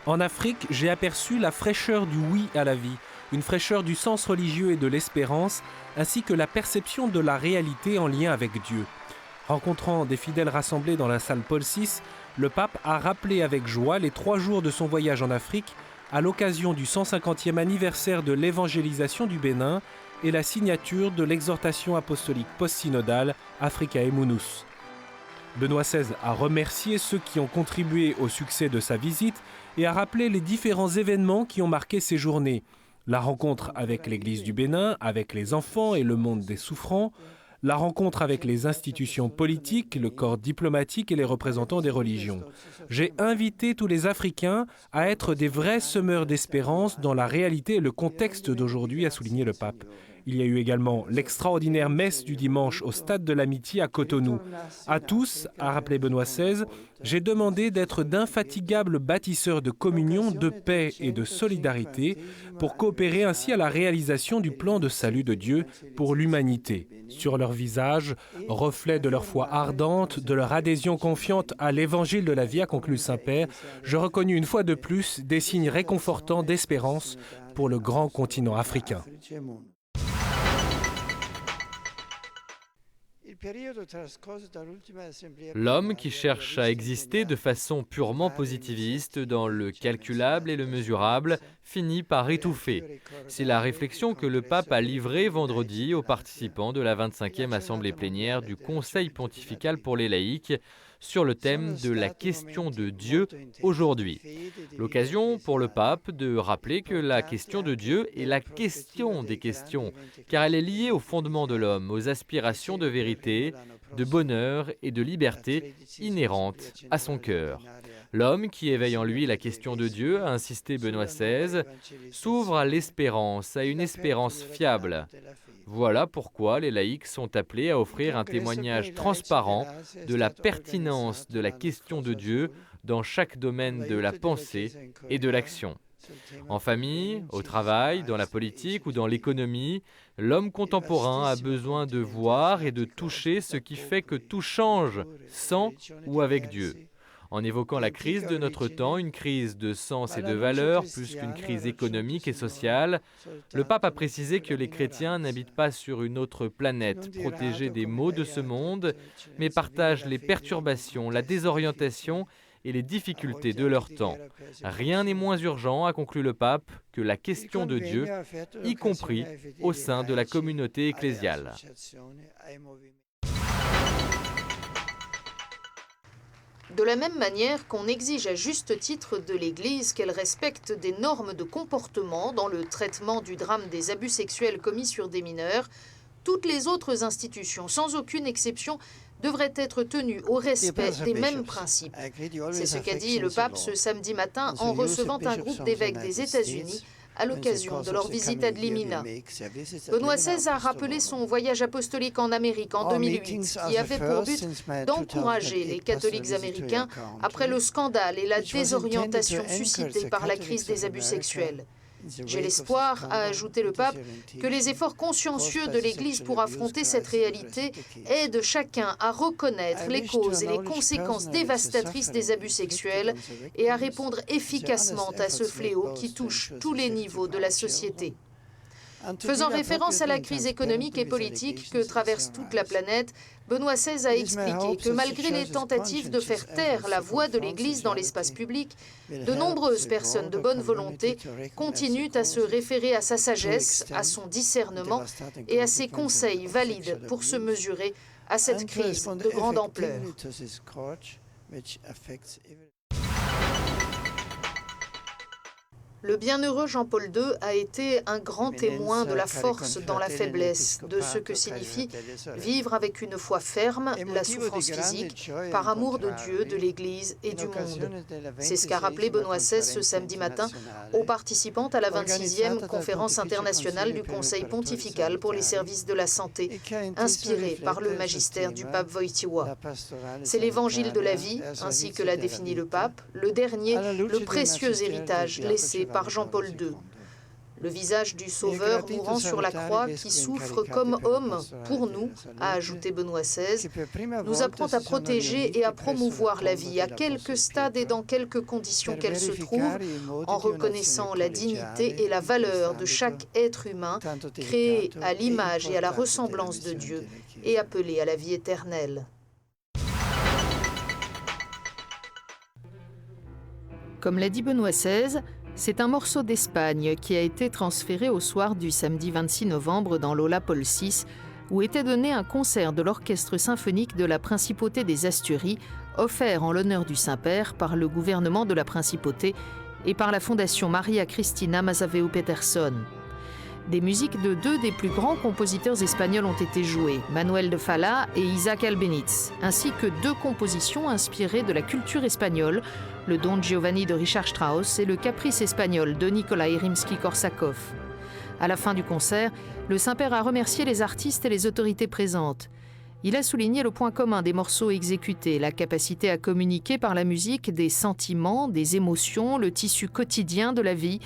En Afrique, j'ai aperçu la fraîcheur du oui à la vie, une fraîcheur du sens religieux et de l'espérance, ainsi que la perception de la réalité en lien avec Dieu. Rencontrant des fidèles rassemblés dans la salle Paul VI, le pape a rappelé avec joie les 3 jours de son voyage en Afrique à l'occasion du 150e anniversaire de l'évangélisation du Bénin et la signature de l'exhortation apostolique post-synodale Africae Munus. Benoît XVI a remercié ceux qui ont contribué au succès de sa visite et a rappelé les différents événements qui ont marqué ces journées. La rencontre avec l'Église du Bénin, avec les enfants et le monde des souffrants, la rencontre avec les institutions politiques, le corps diplomatique et les représentants des religions. J'ai invité tous les Africains à être des vrais semeurs d'espérance dans la réalité et le contexte d'aujourd'hui, a souligné le pape. Il y a eu également l'extraordinaire messe du dimanche au Stade de l'Amitié à Cotonou. À tous, a rappelé Benoît XVI, j'ai demandé d'être d'infatigables bâtisseurs de communion, de paix et de solidarité pour coopérer ainsi à la réalisation du plan de salut de Dieu pour l'humanité. Sur leurs visages, reflet de leur foi ardente, de leur adhésion confiante à l'évangile de la vie, a conclu le Saint-Père, je reconnus une fois de plus des signes réconfortants d'espérance pour le grand continent africain. L'homme qui cherche à exister de façon purement positiviste dans le calculable et le mesurable finit par étouffer. C'est la réflexion que le pape a livrée vendredi aux participants de la 25e assemblée plénière du Conseil pontifical pour les laïcs sur le thème de la question de Dieu aujourd'hui. L'occasion pour le pape de rappeler que la question de Dieu est la question des questions, car elle est liée au fondement de l'homme, aux aspirations de vérité, de bonheur et de liberté inhérentes à son cœur. L'homme qui éveille en lui la question de Dieu, a insisté Benoît XVI, s'ouvre à l'espérance, à une espérance fiable. Voilà pourquoi les laïcs sont appelés à offrir un témoignage transparent de la pertinence de la question de Dieu dans chaque domaine de la pensée et de l'action. En famille, au travail, dans la politique ou dans l'économie, l'homme contemporain a besoin de voir et de toucher ce qui fait que tout change, sans ou avec Dieu. En évoquant la crise de notre temps, une crise de sens et de valeurs, plus qu'une crise économique et sociale, le pape a précisé que les chrétiens n'habitent pas sur une autre planète, protégés des maux de ce monde, mais partagent les perturbations, la désorientation et les difficultés de leur temps. Rien n'est moins urgent, a conclu le pape, que la question de Dieu, y compris au sein de la communauté ecclésiale. De la même manière qu'on exige à juste titre de l'Église qu'elle respecte des normes de comportement dans le traitement du drame des abus sexuels commis sur des mineurs, toutes les autres institutions, sans aucune exception, devraient être tenues au respect des mêmes principes. C'est ce qu'a dit le pape ce samedi matin en recevant un groupe d'évêques des États-Unis à l'occasion de leur visite à Dlimina. Benoît XVI a rappelé son voyage apostolique en Amérique en 2008, qui avait pour but d'encourager les catholiques américains après le scandale et la désorientation suscitée par la crise des abus sexuels. J'ai l'espoir, a ajouté le pape, que les efforts consciencieux de l'Église pour affronter cette réalité aident chacun à reconnaître les causes et les conséquences dévastatrices des abus sexuels et à répondre efficacement à ce fléau qui touche tous les niveaux de la société. Faisant référence à la crise économique et politique que traverse toute la planète, Benoît XVI a expliqué que malgré les tentatives de faire taire la voix de l'Église dans l'espace public, de nombreuses personnes de bonne volonté continuent à se référer à sa sagesse, à son discernement et à ses conseils valides pour se mesurer à cette crise de grande ampleur. Le bienheureux Jean-Paul II a été un grand témoin de la force dans la faiblesse, de ce que signifie vivre avec une foi ferme, la souffrance physique, par amour de Dieu, de l'Église et du monde. C'est ce qu'a rappelé Benoît XVI ce samedi matin aux participants à la 26e conférence internationale du Conseil pontifical pour les services de la santé, inspirée par le magistère du pape Wojtyła. C'est l'évangile de la vie, ainsi que l'a défini le pape, le dernier, le précieux héritage laissé par Jean-Paul II. Le visage du Sauveur mourant sur la croix qui souffre comme homme pour nous, a ajouté Benoît XVI, nous apprend à protéger et à promouvoir la vie à quelque stade et dans quelque conditions qu'elle se trouve, en reconnaissant la dignité et la valeur de chaque être humain créé à l'image et à la ressemblance de Dieu et appelé à la vie éternelle. Comme l'a dit Benoît XVI, c'est un morceau d'Espagne qui a été transféré au soir du samedi 26 novembre dans l'Aula Paul VI, où était donné un concert de l'orchestre symphonique de la Principauté des Asturies, offert en l'honneur du Saint-Père par le gouvernement de la Principauté et par la Fondation Maria Cristina Mazaveu Peterson. Des musiques de deux des plus grands compositeurs espagnols ont été jouées, Manuel de Falla et Isaac Albéniz, ainsi que deux compositions inspirées de la culture espagnole, le Don Giovanni de Richard Strauss et le Caprice espagnol de Nikolai Rimsky-Korsakov. À la fin du concert, le Saint-Père a remercié les artistes et les autorités présentes. Il a souligné le point commun des morceaux exécutés, la capacité à communiquer par la musique des sentiments, des émotions, le tissu quotidien de la vie,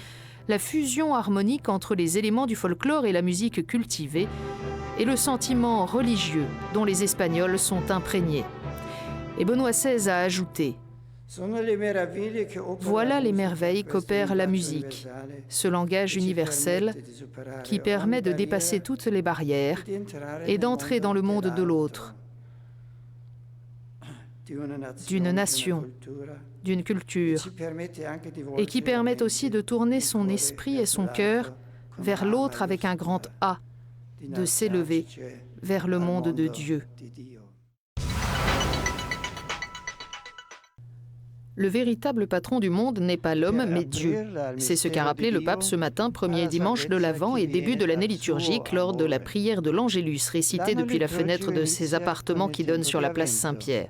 la fusion harmonique entre les éléments du folklore et la musique cultivée, et le sentiment religieux dont les Espagnols sont imprégnés. Et Benoît XVI a ajouté « Voilà les merveilles qu'opère la musique, ce langage universel qui permet de dépasser toutes les barrières et d'entrer dans le monde de l'autre, d'une nation, d'une culture, et qui permet aussi de tourner son esprit et son cœur vers l'autre avec un grand A, de s'élever vers le monde de Dieu. » Le véritable patron du monde n'est pas l'homme, mais Dieu. C'est ce qu'a rappelé le pape ce matin, premier dimanche de l'Avent et début de l'année liturgique, lors de la prière de l'Angélus, récitée depuis la fenêtre de ses appartements qui donnent sur la place Saint-Pierre.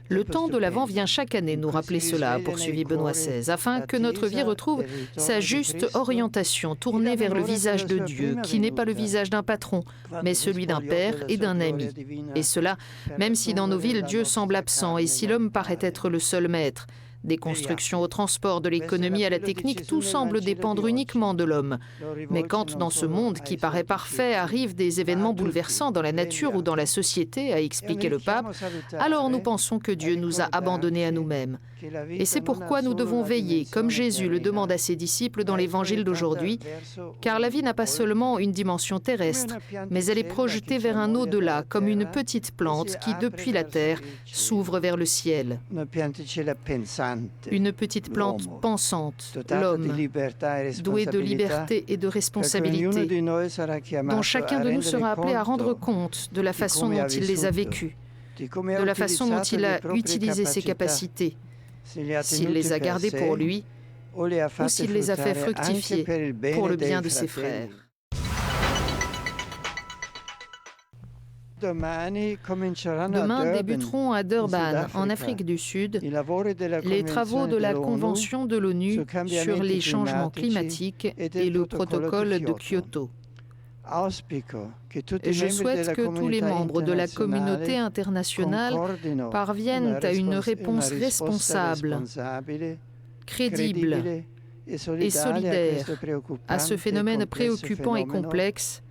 Le temps de l'Avent vient chaque année nous rappeler cela, a poursuivi Benoît XVI, afin que notre vie retrouve sa juste orientation, tournée vers le visage de Dieu, qui n'est pas le visage d'un patron, mais celui d'un père et d'un ami. Et cela, même si dans nos villes Dieu semble absent et si l'homme paraît être le seul maître. Des constructions au transport, de l'économie à la technique, tout semble dépendre uniquement de l'homme. Mais quand dans ce monde qui paraît parfait arrivent des événements bouleversants dans la nature ou dans la société, a expliqué le pape, alors nous pensons que Dieu nous a abandonnés à nous-mêmes. Et c'est pourquoi nous devons veiller, comme Jésus le demande à ses disciples dans l'évangile d'aujourd'hui, car la vie n'a pas seulement une dimension terrestre, mais elle est projetée vers un au-delà, comme une petite plante qui, depuis la terre, s'ouvre vers le ciel. Une petite plante pensante, l'homme, doué de liberté et de responsabilité, dont chacun de nous sera appelé à rendre compte de la façon dont il les a vécus, de la façon dont il a utilisé ses capacités, s'il les a gardées pour lui ou s'il les a fait fructifier pour le bien de ses frères. Demain débuteront à Durban, en Afrique du Sud, les travaux de la Convention de l'ONU sur les changements climatiques et le protocole de Kyoto. Je souhaite que tous les membres de la communauté internationale parviennent à une réponse responsable, crédible et solidaire à ce phénomène préoccupant et complexe,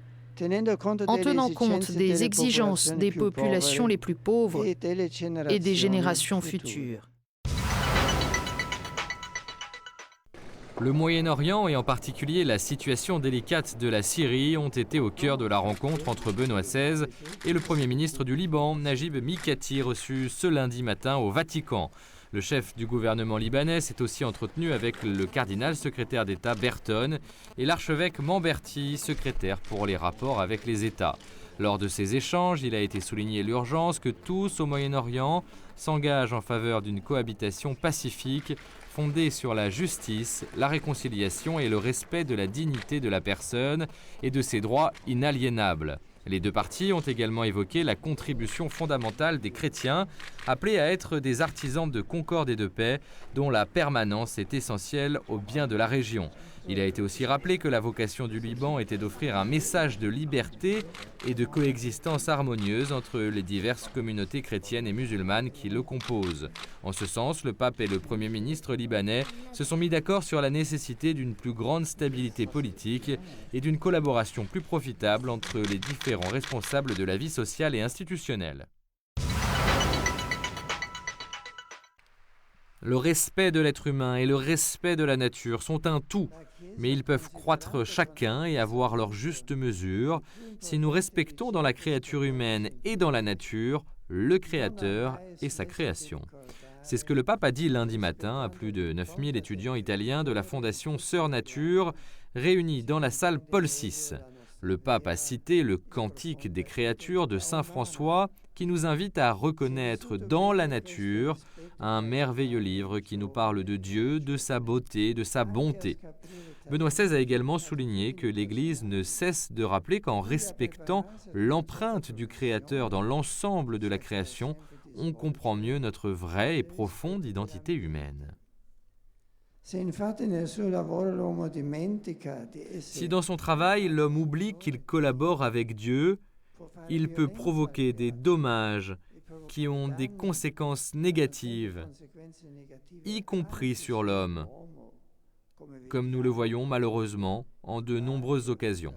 en tenant compte des exigences des populations les plus pauvres et des générations futures. Le Moyen-Orient et en particulier la situation délicate de la Syrie ont été au cœur de la rencontre entre Benoît XVI et le Premier ministre du Liban, Najib Mikati, reçu ce lundi matin au Vatican. Le chef du gouvernement libanais s'est aussi entretenu avec le cardinal secrétaire d'État Berton et l'archevêque Mamberti, secrétaire pour les rapports avec les États. Lors de ces échanges, il a été souligné l'urgence que tous au Moyen-Orient s'engagent en faveur d'une cohabitation pacifique fondée sur la justice, la réconciliation et le respect de la dignité de la personne et de ses droits inaliénables. Les deux parties ont également évoqué la contribution fondamentale des chrétiens, appelés à être des artisans de concorde et de paix, dont la permanence est essentielle au bien de la région. Il a été aussi rappelé que la vocation du Liban était d'offrir un message de liberté et de coexistence harmonieuse entre les diverses communautés chrétiennes et musulmanes qui le composent. En ce sens, le pape et le Premier ministre libanais se sont mis d'accord sur la nécessité d'une plus grande stabilité politique et d'une collaboration plus profitable entre les différents responsables de la vie sociale et institutionnelle. Le respect de l'être humain et le respect de la nature sont un tout, mais ils peuvent croître chacun et avoir leur juste mesure si nous respectons dans la créature humaine et dans la nature le Créateur et sa création. C'est ce que le pape a dit lundi matin à plus de 9000 étudiants italiens de la fondation Sœurs Nature, réunis dans la salle Paul VI. Le pape a cité le Cantique des créatures de saint François qui nous invite à reconnaître dans la nature un merveilleux livre qui nous parle de Dieu, de sa beauté, de sa bonté. Benoît XVI a également souligné que l'Église ne cesse de rappeler qu'en respectant l'empreinte du Créateur dans l'ensemble de la création, on comprend mieux notre vraie et profonde identité humaine. Si dans son travail, l'homme oublie qu'il collabore avec Dieu, il peut provoquer des dommages qui ont des conséquences négatives, y compris sur l'homme, comme nous le voyons malheureusement en de nombreuses occasions.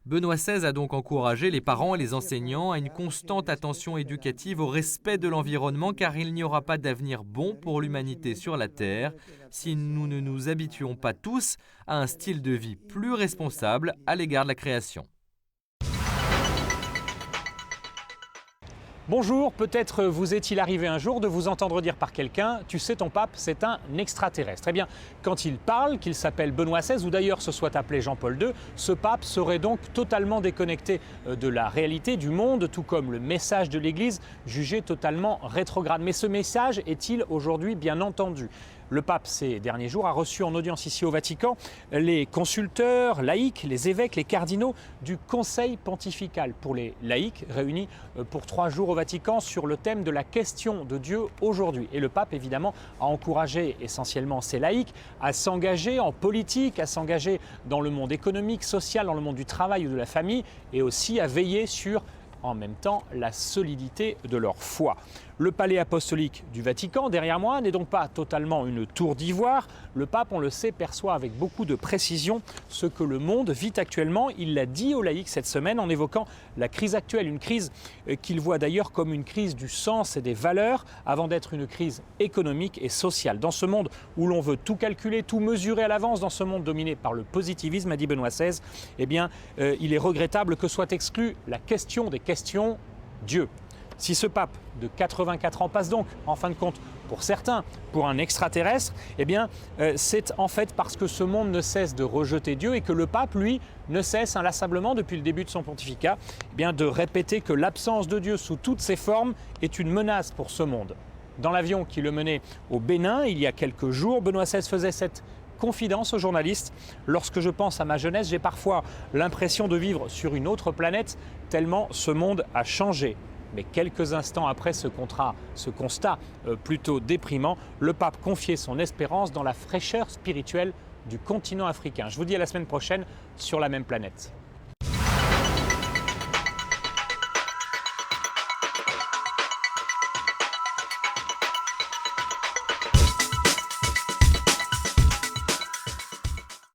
Benoît XVI a donc encouragé les parents et les enseignants à une constante attention éducative au respect de l'environnement car il n'y aura pas d'avenir bon pour l'humanité sur la Terre si nous ne nous habituons pas tous à un style de vie plus responsable à l'égard de la création. Bonjour, peut-être vous est-il arrivé un jour de vous entendre dire par quelqu'un « Tu sais, ton pape, c'est un extraterrestre ». Eh bien, quand il parle, qu'il s'appelle Benoît XVI ou d'ailleurs se soit appelé Jean-Paul II, ce pape serait donc totalement déconnecté de la réalité du monde, tout comme le message de l'Église jugé totalement rétrograde. Mais ce message est-il aujourd'hui bien entendu ? Le pape, ces derniers jours, a reçu en audience ici au Vatican les consulteurs laïcs, les évêques, les cardinaux du Conseil pontifical pour les laïcs réunis pour 3 jours au Vatican sur le thème de la question de Dieu aujourd'hui. Et le pape, évidemment, a encouragé essentiellement ces laïcs à s'engager en politique, à s'engager dans le monde économique, social, dans le monde du travail ou de la famille et aussi à veiller sur en même temps la solidité de leur foi. Le palais apostolique du Vatican, derrière moi, n'est donc pas totalement une tour d'ivoire. Le pape, on le sait, perçoit avec beaucoup de précision ce que le monde vit actuellement. Il l'a dit aux laïcs cette semaine en évoquant la crise actuelle, une crise qu'il voit d'ailleurs comme une crise du sens et des valeurs avant d'être une crise économique et sociale. Dans ce monde où l'on veut tout calculer, tout mesurer à l'avance, dans ce monde dominé par le positivisme, a dit Benoît XVI, eh bien, il est regrettable que soit exclue la question des questions Dieu. Si ce pape de 84 ans passe donc, en fin de compte, pour certains, pour un extraterrestre, eh bien, c'est en fait parce que ce monde ne cesse de rejeter Dieu et que le pape, lui, ne cesse inlassablement, depuis le début de son pontificat, eh bien, de répéter que l'absence de Dieu sous toutes ses formes est une menace pour ce monde. Dans l'avion qui le menait au Bénin, il y a quelques jours, Benoît XVI faisait cette confidence aux journalistes. Lorsque je pense à ma jeunesse, j'ai parfois l'impression de vivre sur une autre planète, tellement ce monde a changé. Mais quelques instants après ce constat plutôt déprimant, le pape confiait son espérance dans la fraîcheur spirituelle du continent africain. Je vous dis à la semaine prochaine sur la même planète.